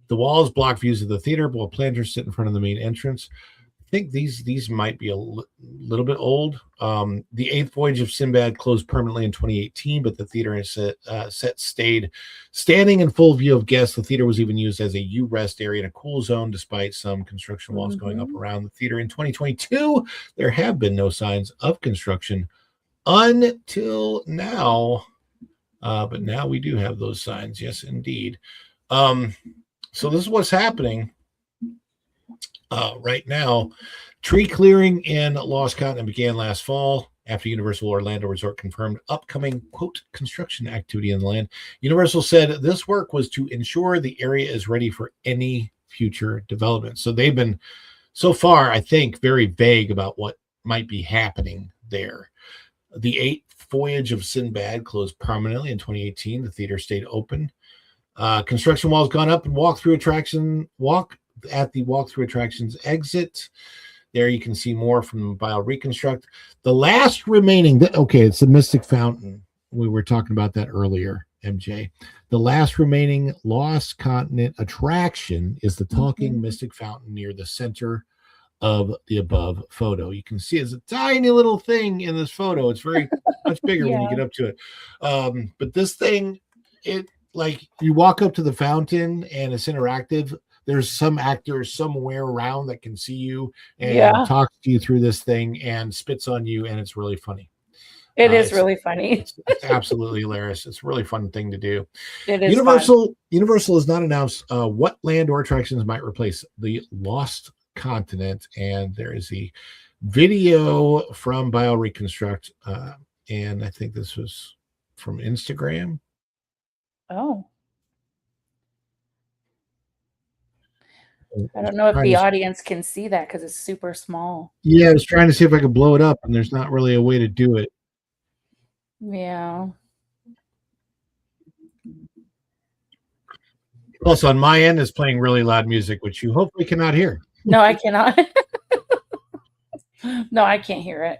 The walls block views of the theater, while planters sit in front of the main entrance. I think these might be a little bit old. The 8th voyage of Sinbad closed permanently in 2018, but the theater set stayed standing in full view of guests. The theater was even used as a U-rest area and a cool zone, despite some construction walls going up around the theater. In 2022, there have been no signs of construction until now, but now we do have those signs. Yes, indeed. So this is what's happening. Right now, tree clearing in Lost Continent began last fall after Universal Orlando Resort confirmed upcoming, quote, construction activity in the land. Universal said this work was to ensure the area is ready for any future development. So they've been, so far, I think, very vague about what might be happening there. The 8th voyage of Sinbad closed permanently in 2018. The theater stayed open. Construction walls gone up and walk at the walkthrough attractions exit. There you can see more from BioReconstruct. The last remaining, it's the Mystic Fountain. We were talking about that earlier, MJ. The last remaining Lost Continent attraction is the talking Mystic Fountain near the center of the above photo. You can see it's a tiny little thing in this photo. It's very much bigger when you get up to it. But this thing, like you walk up to the fountain and it's interactive. There's some actor somewhere around that can see you and talks to you through this thing and spits on you, and it's really funny. It is really funny. It's absolutely hilarious. It's a really fun thing to do. It is Universal has not announced what land or attractions might replace the Lost Continent, and there is a video from BioReconstruct, and I think this was from Instagram. Oh. I don't know if the audience can see that because it's super small. Yeah, I was trying to see if I could blow it up, and there's not really a way to do it. Yeah. Plus, on my end, is playing really loud music, which you hopefully cannot hear. No, I cannot. No, I can't hear it.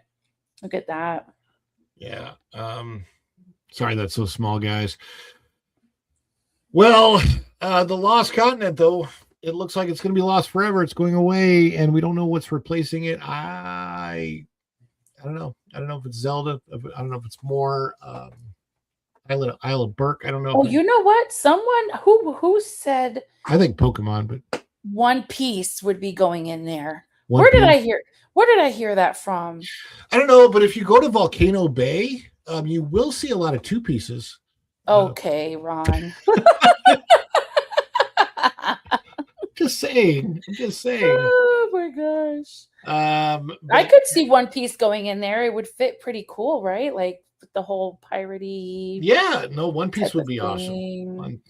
Look at that. Yeah. Sorry, that's so small, guys. Well, the Lost Continent, though, it looks like it's going to be lost forever. It's going away, and we don't know what's replacing it. I don't know. I don't know if it's Zelda. I don't know if it's more Isle of Burke. I don't know. Oh, you know what? Someone who said I think Pokemon, but One Piece would be going in there. Where did I hear that from? I don't know, but if you go to Volcano Bay, you will see a lot of two pieces. Okay, Ron. Just saying. Oh my gosh. I could see One Piece going in there. It would fit pretty cool, right? Like the whole piratey. Yeah, no, One Piece would be awesome.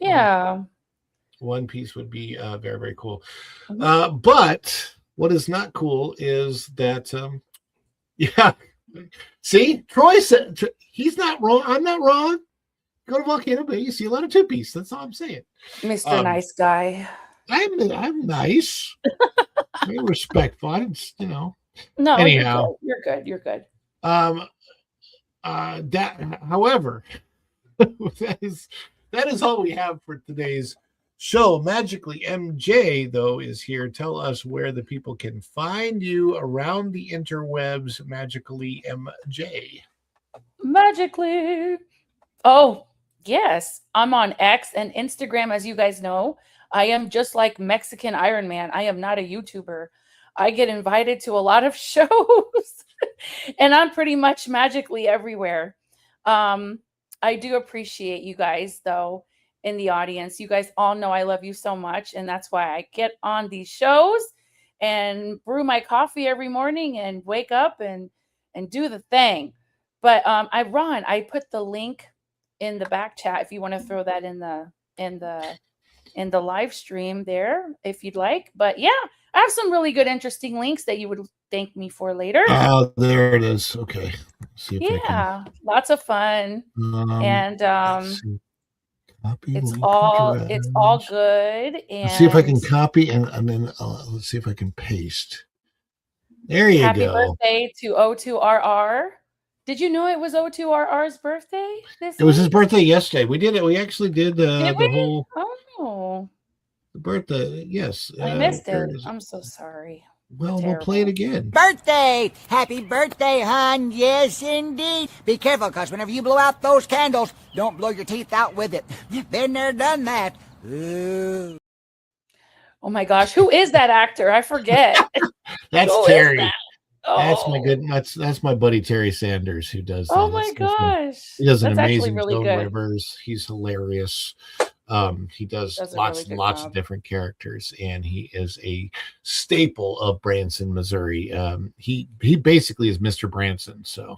One Piece would be very, very cool. But what is not cool is that, see, Troy said he's not wrong. I'm not wrong. Go to Volcano Bay, you see a lot of two piece. That's all I'm saying. Mr. Nice Guy. I'm nice. Very respectful. I didn't, No, anyhow. you're good. However, that is all we have for today's show. Magically MJ, though, is here. Tell us where the people can find you around the interwebs. Magically MJ. Magically. Oh, yes. I'm on X and Instagram, as you guys know. I am just like Mexican Iron Man. I am not a YouTuber. I get invited to a lot of shows, and I'm pretty much magically everywhere. I do appreciate you guys, though, in the audience. You guys all know I love you so much, and that's why I get on these shows and brew my coffee every morning and wake up and do the thing. But I put the link in the back chat if you want to throw that in the live stream there if you'd like. But yeah, I have some really good interesting links that you would thank me for later. Oh, there it is. Okay. Let's see if Yeah, lots of fun. I can, And let's see. Copy it's link all address. good. And Let's see if I can copy and then let's see if I can paste. There you happy go. birthday to O2RR. Did you know it was O2RR's birthday this It was his week? birthday yesterday. We did it. We actually did Did we? the whole Oh, birthday. Yes. I missed there it. is. I'm so sorry. Well, we'll play it Terrible. again. Birthday! Happy birthday, hon. Yes, indeed. Be careful, because whenever you blow out those candles, don't blow your teeth out with it. Been there, done that. Ooh. Oh my gosh, who is that actor? I forget. That's Who is Terry. that? That's my Oh. good. That's my buddy Terry Sanders who does. Oh that. my That's my- gosh. He does an That's actually amazing really Joan good. Rivers. He's hilarious. He does Does a lots really and good lots job. of different characters, and he is a staple of Branson, Missouri. He basically is Mr. Branson. So,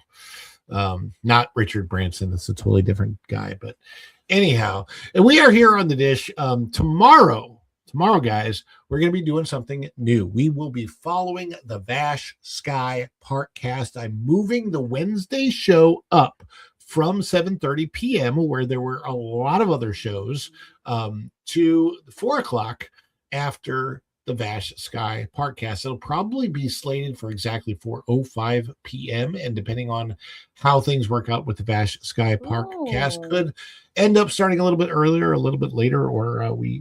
not Richard Branson. That's a totally different guy. But anyhow, and we are here on the dish tomorrow. Tomorrow, guys, we're going to be doing something new. We will be following the Vash Sky Parkcast. I'm moving the Wednesday show up from 7:30 p.m., where there were a lot of other shows, to 4 o'clock after the Vash Sky Parkcast. It'll probably be slated for exactly 4:05 p.m., and depending on how things work out with the Vash Sky Parkcast, Ooh. could end up starting a little bit earlier, a little bit later, or we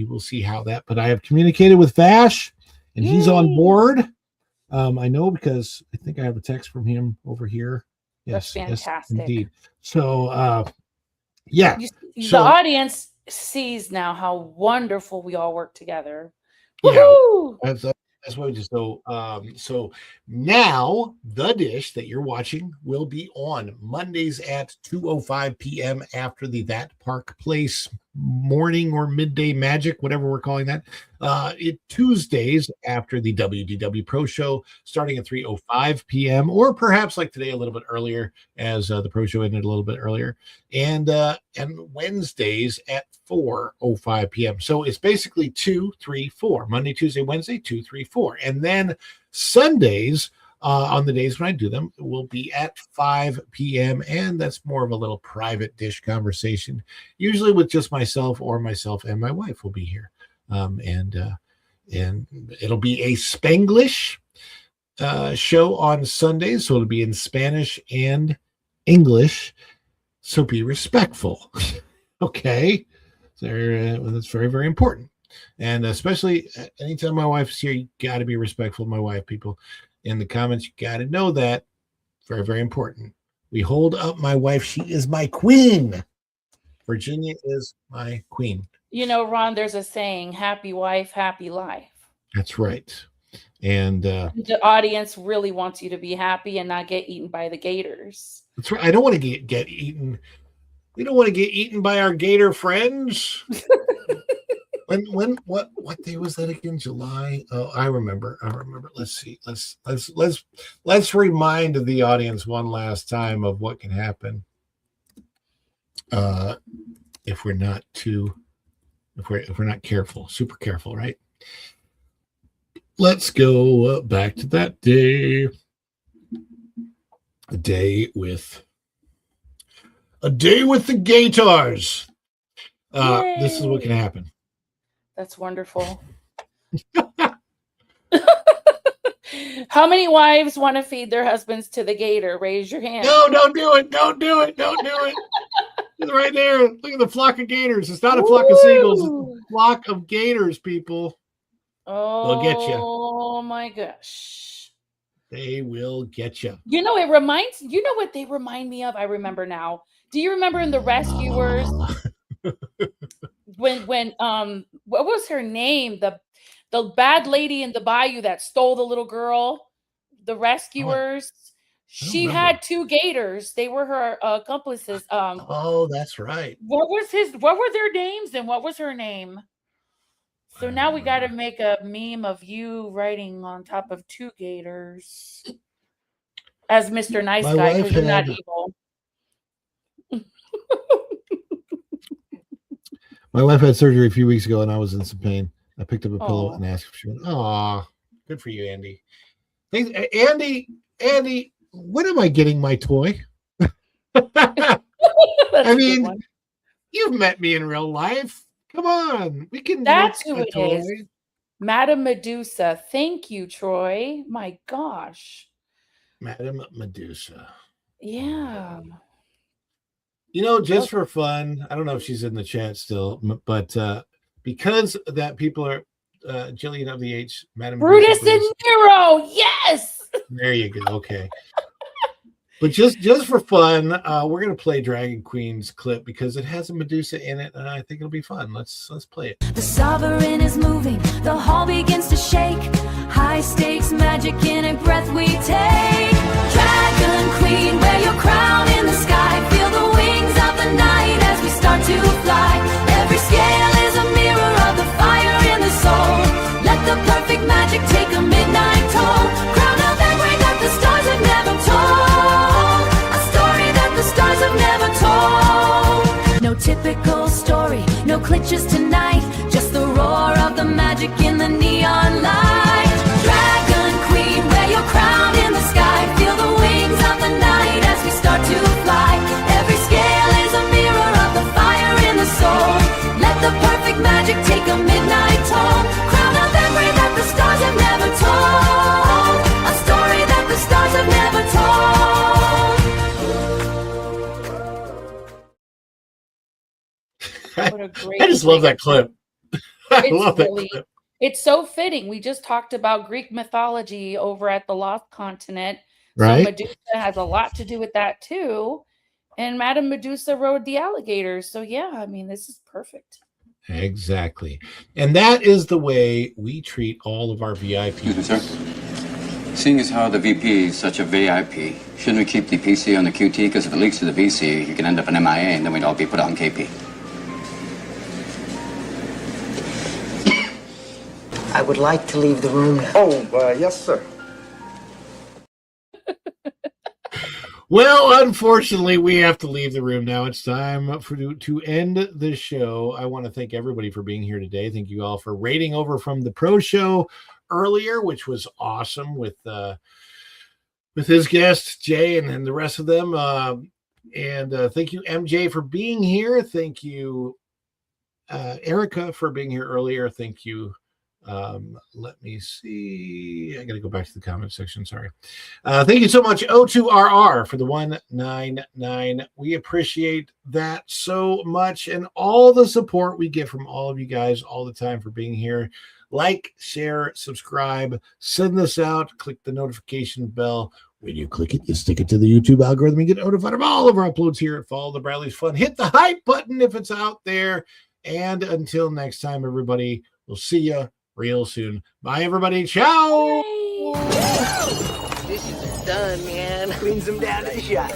will see how that. But I have communicated with Vash, and he's on Yay. board. I know because I think I have a text from him over here. That's Yes, fantastic. indeed. So, yeah. The So- audience sees now how wonderful we all work together. Yeah. Woohoo! That's what we just so now the dish that you're watching will be on Mondays at 2:05 p.m. after the That Park Place morning or midday magic, whatever we're calling that. Tuesdays after the WDW Pro Show, starting at 3:05 p.m. or perhaps like today a little bit earlier, as the Pro Show ended a little bit earlier, and Wednesdays at 4:05 p.m. So it's basically 2, 3, 4. Monday, Tuesday, Wednesday, 2, 3, 4, and then Sundays. On the days when I do them, will be at 5 p.m. And that's more of a little private dish conversation, usually with just myself or myself and my wife will be here. And it'll be a Spanglish show on Sundays. So it'll be in Spanish and English. So be respectful. Okay. So that's very, very important. And especially anytime my wife is here, you got to be respectful of my wife, people. In the comments, you got to know that. Very, very important. We hold up my wife. She is my queen. Virginia is my queen. You know, Ron, there's a saying, happy wife, happy life. That's right. And The audience really wants you to be happy and not get eaten by the gators. that's right. I don't want to get eaten. We don't want to get eaten by our gator friends. What day was that again? July. Oh, I remember. Let's see. Let's remind the audience one last time of what can happen if we're not careful, super careful, right? Let's go back to that day. A day with the gators. This is what can happen. That's wonderful. How many wives want to feed their husbands to the gator? Raise your hand. No, don't do it. Don't do it. Don't do it. It's right there. Look at the flock of gators. It's not a flock of seagulls. It's a flock of gators, people. They'll get you. Oh my gosh. They will get you. You know what they remind me of? I remember now. Do you remember in The Rescuers when what was her name? The bad lady in the bayou that stole the little girl, The Rescuers. She had 2 gators. They were her accomplices. Oh, that's right. What were their names and what was her name? So now we got to make a meme of you riding on top of 2 gators as Mr. Nice Guy, because you're not evil. My wife had surgery a few weeks ago and I was in some pain. I picked up a pillow and asked if she went, "Aw, good for you, Andy." Thanks, Andy, when am I getting my toy? I mean, you've met me in real life. Come on, we can. That's who it is. Madame Medusa. Thank you, Troy. My gosh. Madame Medusa. Yeah. You know, just for fun, I don't know if she's in the chat still, but because that people are Jillian of the H, Madame Brutus and Nero. Yes. There you go. Okay. But just for fun, we're gonna play Dragon Queen's clip because it has a Medusa in it, and I think it'll be fun. Let's play it. The sovereign is moving, the hall begins to shake. High stakes magic in a breath we take. Dragon Queen, wear your crown in the sky. Feel the wings of the night as we start to fly. Every scale is a mirror of the fire in the soul. Let the perfect magic take a midnight toll. Crown of memory that the stars have never told. A story that the stars have never told. No typical story, no glitches tonight. Just the roar of the magic in the neon light. Dragon Queen, wear your crown in the sky. Feel the wings of the night as we start to fly. Every scale is a mirror of the fire in the soul. Let the perfect magic take a midnight toll. Crown of memory that the stars have never told. A story that the stars have never told. What a great I just love that clip. I love that clip. It's so fitting. We just talked about Greek mythology over at the Lost Continent. Right. So Medusa has a lot to do with that too. And Madame Medusa rode the alligators. So yeah, I mean, this is perfect. Exactly. And that is the way we treat all of our VIPs. Excuse me, sir. Seeing as how the VP is such a VIP, shouldn't we keep the PC on the QT? Because if it leaks to the VC, you can end up an MIA and then we'd all be put on KP. I would like to leave the room now. Oh, yes, sir. Well, unfortunately, we have to leave the room now. It's time to end the show. I want to thank everybody for being here today. Thank you all for rating over from the pro show earlier, which was awesome with his guests, Jay, and the rest of them. And thank you, MJ, for being here. Thank you, Erica, for being here earlier. Thank you. Let me see. I got to go back to the comment section. Sorry. Thank you so much, O2RR, for the 199. We appreciate that so much, and all the support we get from all of you guys all the time for being here. Like, share, subscribe, send this out, click the notification bell. When you click it, you stick it to the YouTube algorithm. You get notified of all of our uploads here at Follow the Bradley's Fun. Hit the hype button if it's out there. And until next time, everybody, we'll see you real soon. Bye, everybody. Ciao. Dishes are done, man. Cleans them down to the shot.